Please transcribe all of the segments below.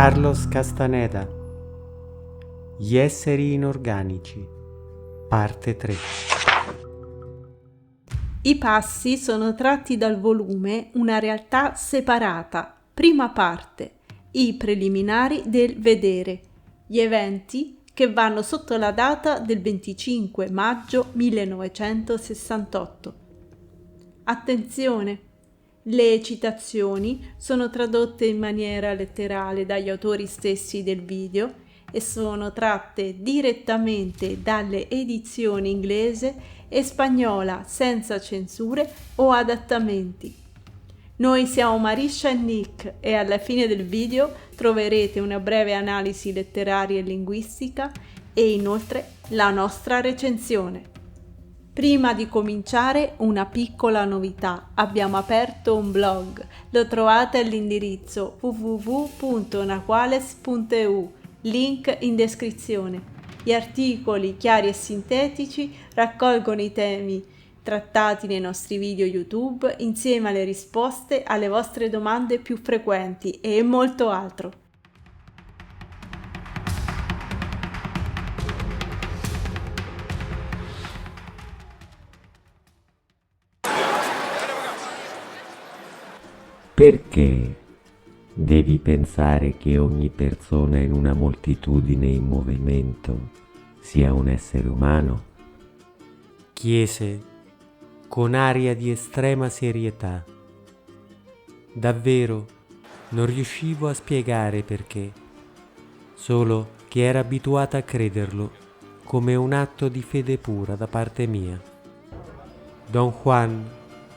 Carlos Castaneda. Gli esseri inorganici, parte 3. I passi sono tratti dal volume Una realtà separata, prima parte, i preliminari del vedere, gli eventi che vanno sotto la data del 25 maggio 1968. Attenzione! Le citazioni sono tradotte in maniera letterale dagli autori stessi del video e sono tratte direttamente dalle edizioni inglese e spagnola senza censure o adattamenti. Noi siamo Marisha e Nick e alla fine del video troverete una breve analisi letteraria e linguistica e inoltre la nostra recensione. Prima di cominciare una piccola novità, abbiamo aperto un blog, lo trovate all'indirizzo www.naquales.eu, link in descrizione. Gli articoli chiari e sintetici raccolgono i temi trattati nei nostri video YouTube insieme alle risposte alle vostre domande più frequenti e molto altro. Perché devi pensare che ogni persona in una moltitudine in movimento sia un essere umano? Chiese con aria di estrema serietà. Davvero non riuscivo a spiegare perché, solo che era abituata a crederlo come un atto di fede pura da parte mia. Don Juan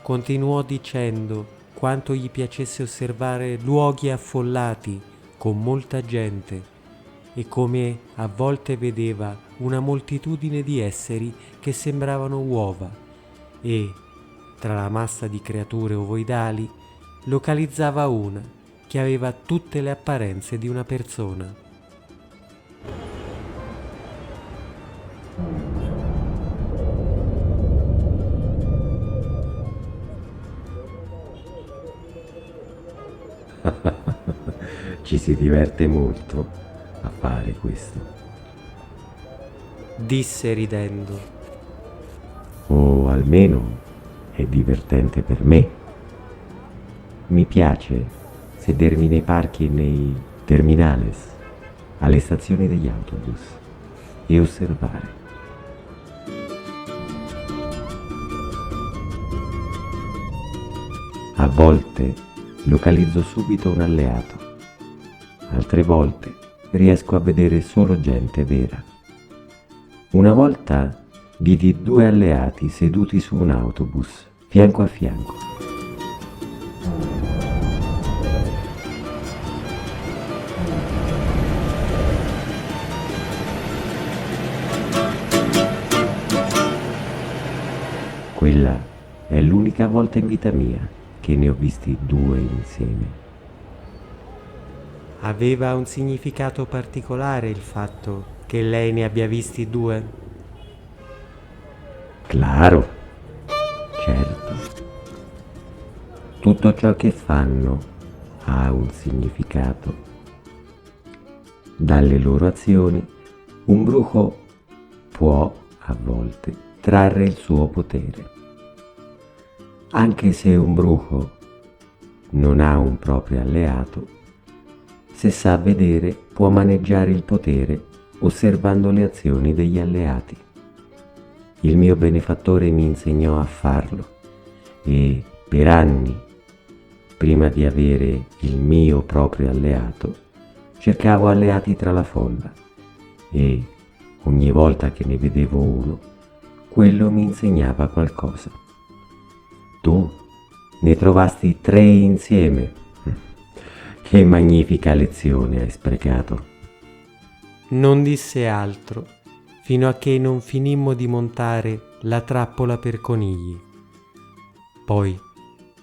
continuò dicendo quanto gli piacesse osservare luoghi affollati con molta gente e come a volte vedeva una moltitudine di esseri che sembravano uova e, tra la massa di creature ovoidali, localizzava una che aveva tutte le apparenze di una persona. Ci si diverte molto a fare questo. Disse ridendo. O almeno è divertente per me. Mi piace sedermi nei parchi e nei terminales, alle stazioni degli autobus e osservare. A volte localizzo subito un alleato, altre volte riesco a vedere solo gente vera. Una volta vidi 2 alleati seduti su un autobus, fianco a fianco. Quella è l'unica volta in vita mia che ne ho visti 2 insieme. Aveva un significato particolare il fatto che lei ne abbia visti 2? Claro, certo. Tutto ciò che fanno ha un significato. Dalle loro azioni, un bruco può, a volte, trarre il suo potere. Anche se un bruco non ha un proprio alleato, se sa vedere può maneggiare il potere osservando le azioni degli alleati. Il mio benefattore mi insegnò a farlo e per anni, prima di avere il mio proprio alleato, cercavo alleati tra la folla e ogni volta che ne vedevo uno, quello mi insegnava qualcosa. Tu ne trovasti 3 insieme. Che magnifica lezione hai sprecato. Non disse altro, fino a che non finimmo di montare la trappola per conigli. Poi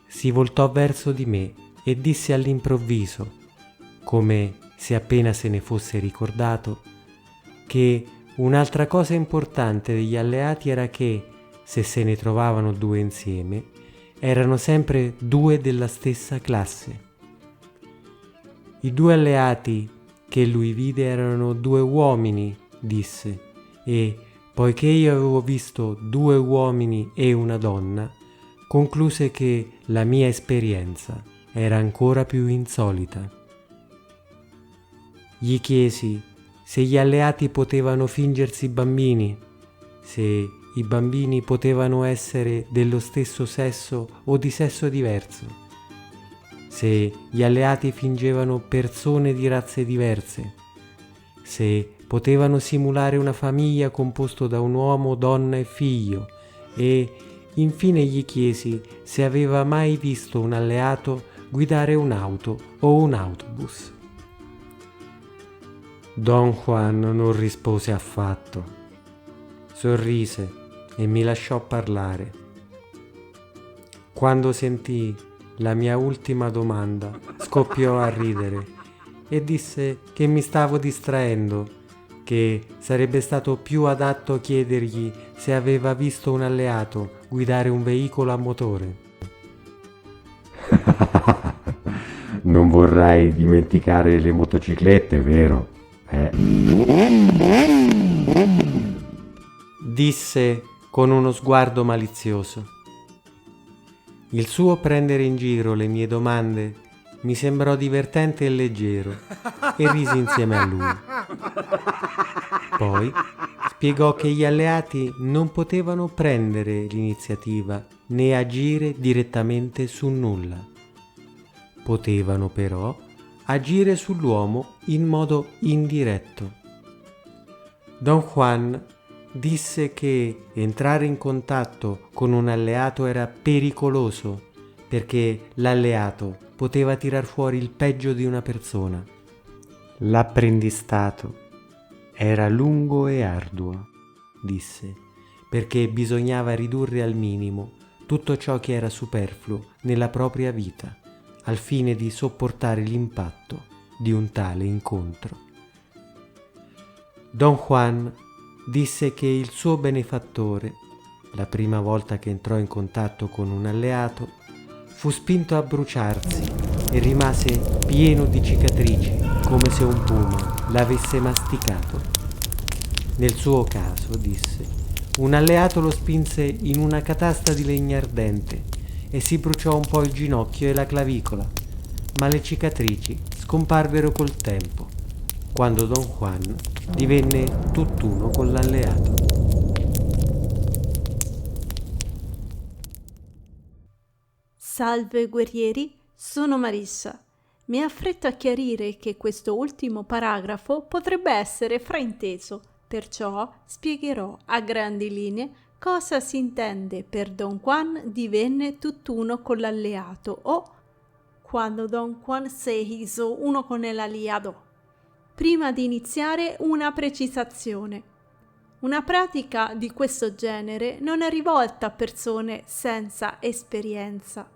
si voltò verso di me e disse all'improvviso, come se appena se ne fosse ricordato, che un'altra cosa importante degli alleati era che, se se ne trovavano 2 insieme, erano sempre 2 della stessa classe. I 2 alleati che lui vide erano 2 uomini, disse, e, poiché io avevo visto 2 uomini e una donna, concluse che la mia esperienza era ancora più insolita. Gli chiesi se gli alleati potevano fingersi bambini, se i bambini potevano essere dello stesso sesso o di sesso diverso, se gli alleati fingevano persone di razze diverse, se potevano simulare una famiglia composta da un uomo, donna e figlio, e infine gli chiesi se aveva mai visto un alleato guidare un'auto o un autobus. Don Juan non rispose affatto. Sorrise e mi lasciò parlare. Quando sentì la mia ultima domanda, scoppiò a ridere e disse che mi stavo distraendo, che sarebbe stato più adatto chiedergli se aveva visto un alleato guidare un veicolo a motore. Non vorrai dimenticare le motociclette, vero? Disse con uno sguardo malizioso. Il suo prendere in giro le mie domande mi sembrò divertente e leggero e risi insieme a lui. Poi spiegò che gli alleati non potevano prendere l'iniziativa né agire direttamente su nulla. Potevano però agire sull'uomo in modo indiretto. Don Juan disse che entrare in contatto con un alleato era pericoloso perché l'alleato poteva tirar fuori il peggio di una persona. L'apprendistato era lungo e arduo, disse, perché bisognava ridurre al minimo tutto ciò che era superfluo nella propria vita, al fine di sopportare l'impatto di un tale incontro. Don Juan disse che il suo benefattore, la prima volta che entrò in contatto con un alleato, fu spinto a bruciarsi e rimase pieno di cicatrici, come se un puma l'avesse masticato. Nel suo caso, disse, un alleato lo spinse in una catasta di legna ardente e si bruciò un po' il ginocchio e la clavicola, ma le cicatrici scomparvero col tempo, quando Don Juan divenne tutt'uno con l'alleato. Salve guerrieri, sono Marissa. Mi affretto a chiarire che questo ultimo paragrafo potrebbe essere frainteso, perciò spiegherò a grandi linee cosa si intende per Don Juan divenne tutt'uno con l'alleato o quando Don Juan se hizo uno con el aliado. Prima di iniziare una precisazione. Una pratica di questo genere non è rivolta a persone senza esperienza.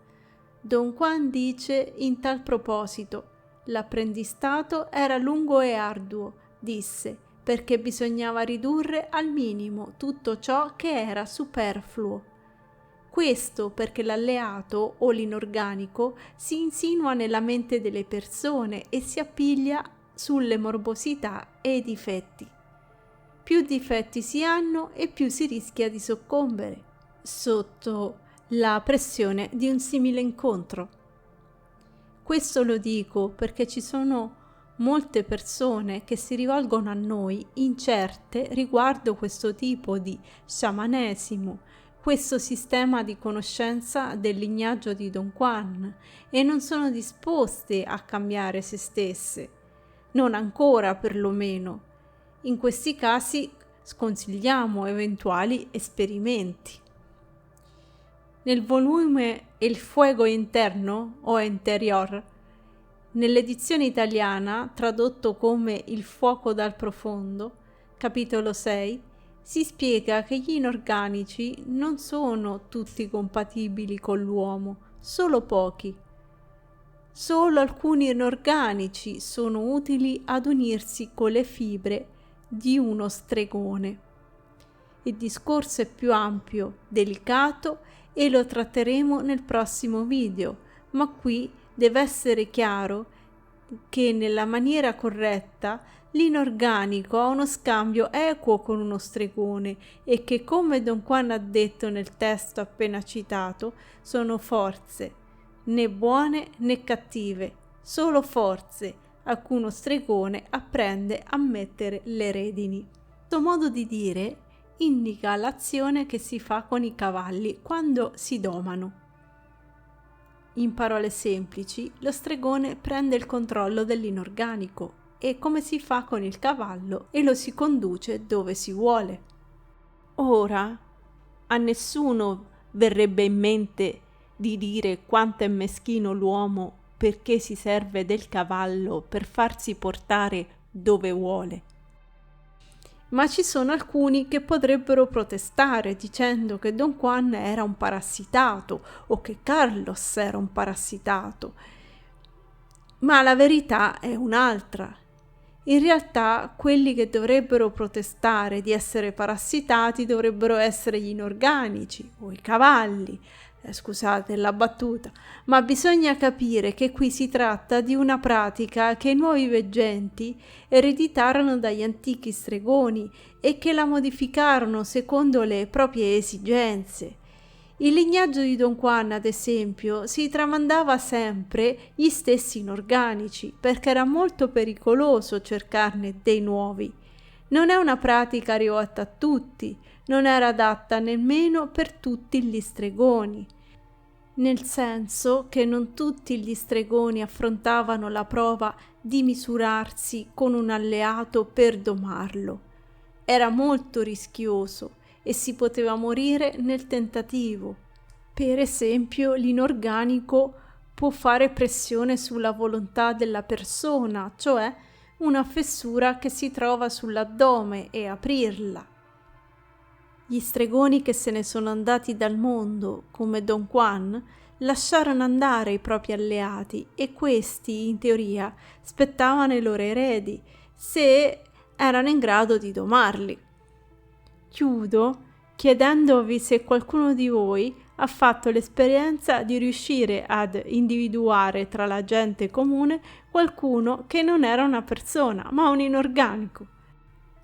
Don Juan dice in tal proposito: l'apprendistato era lungo e arduo, disse, perché bisognava ridurre al minimo tutto ciò che era superfluo. Questo perché l'alleato o l'inorganico si insinua nella mente delle persone e si appiglia sulle morbosità e i difetti. Più difetti si hanno e più si rischia di soccombere sotto la pressione di un simile incontro. Questo lo dico perché ci sono molte persone che si rivolgono a noi incerte riguardo questo tipo di sciamanesimo, questo sistema di conoscenza del lignaggio di Don Juan, e non sono disposte a cambiare se stesse, non ancora perlomeno. In questi casi sconsigliamo eventuali esperimenti. Nel volume El fuego interno o interior, nell'edizione italiana tradotto come Il fuoco dal profondo, capitolo 6, si spiega che gli inorganici non sono tutti compatibili con l'uomo, solo pochi. Solo alcuni inorganici sono utili ad unirsi con le fibre di uno stregone. Il discorso è più ampio, delicato e lo tratteremo nel prossimo video, ma qui deve essere chiaro che nella maniera corretta l'inorganico ha uno scambio equo con uno stregone e che, come Don Juan ha detto nel testo appena citato, sono forze, né buone né cattive, solo forze a cui uno stregone apprende a mettere le redini. Questo modo di dire indica l'azione che si fa con i cavalli quando si domano. In parole semplici, lo stregone prende il controllo dell'inorganico e come si fa con il cavallo e lo si conduce dove si vuole. Ora, a nessuno verrebbe in mente di dire quanto è meschino l'uomo perché si serve del cavallo per farsi portare dove vuole. Ma ci sono alcuni che potrebbero protestare dicendo che Don Juan era un parassitato o che Carlos era un parassitato. Ma la verità è un'altra. In realtà quelli che dovrebbero protestare di essere parassitati dovrebbero essere gli inorganici o i cavalli. Scusate la battuta, ma bisogna capire che qui si tratta di una pratica che i nuovi veggenti ereditarono dagli antichi stregoni e che la modificarono secondo le proprie esigenze. Il lignaggio di Don Juan, ad esempio, si tramandava sempre gli stessi inorganici perché era molto pericoloso cercarne dei nuovi. Non è una pratica rivolta a tutti, non era adatta nemmeno per tutti gli stregoni, nel senso che non tutti gli stregoni affrontavano la prova di misurarsi con un alleato per domarlo. Era molto rischioso e si poteva morire nel tentativo. Per esempio, l'inorganico può fare pressione sulla volontà della persona, cioè una fessura che si trova sull'addome e aprirla. Gli stregoni che se ne sono andati dal mondo, come Don Juan, lasciarono andare i propri alleati e questi, in teoria, spettavano ai loro eredi, se erano in grado di domarli. Chiudo chiedendovi se qualcuno di voi ha fatto l'esperienza di riuscire ad individuare tra la gente comune qualcuno che non era una persona, ma un inorganico.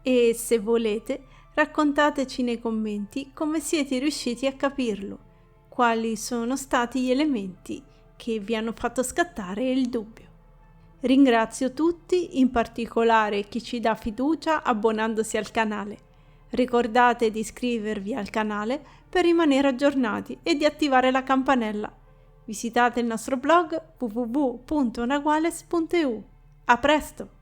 E se volete, raccontateci nei commenti come siete riusciti a capirlo, quali sono stati gli elementi che vi hanno fatto scattare il dubbio. Ringrazio tutti, in particolare chi ci dà fiducia abbonandosi al canale. Ricordate di iscrivervi al canale per rimanere aggiornati e di attivare la campanella. Visitate il nostro blog www.naguales.eu. A presto!